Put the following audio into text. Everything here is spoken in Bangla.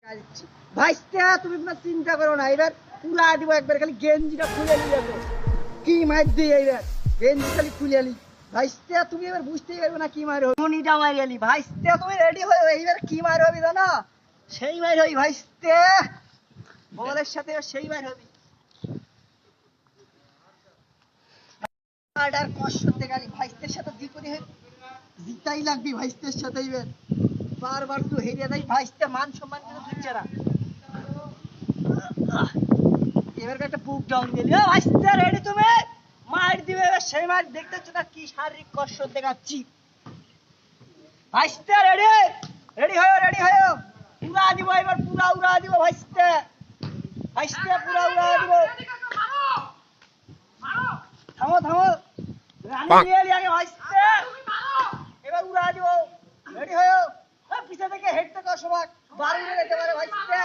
ভাইস্তে তুমি কোনো চিন্তা করো না, এবার পুরা দিব একবার, খালি গেঞ্জিটা খুলে নিয়ে যাবো। কি মার দিই এবার, গেঞ্জি খালি খুলে নি। ভাইস্তে তুমি এবার বুঝতেই পারবে না কি মার হবে। মনিটা মারি আলি ভাইস্তে, তুমি রেডি হয়ে এইবার কি মার হবে জানো? সেই মার হই ভাইস্তে, বলের সাথে সেই মার হবি। আর কষ্ট দেখালি ভাইস্তের সাথে জিতনি হয়, জিতাই লাগবি ভাইস্তের সাথে। এবার বারবার তো হেরে যাই ভাইস্তে, মান সম্মান কিন্তু ধরছে না। এবার একটা বুক ডাউন দিলি ভাইস্তে, রেডি তুমি? মার দিবে এবার সেই মার, দেখতেছো না কি শারীরিক কষ্ট দেখাচ্ছি। ভাইস্তে রেডি, রেডি হয়ে রেডি হয়ে উড়া দিব এবার, পুরা উড়া দিব ভাইস্তে, ভাইস্তে পুরা উড়া দিব। থামো থামো, রানি দিয়ে আগে ভাইস্তে, এবার উড়া দিব। রেডি হয়ে পিছে থেকে হেড থেকে সবাই বাড়ি যেতে পারে ভাইস্তে।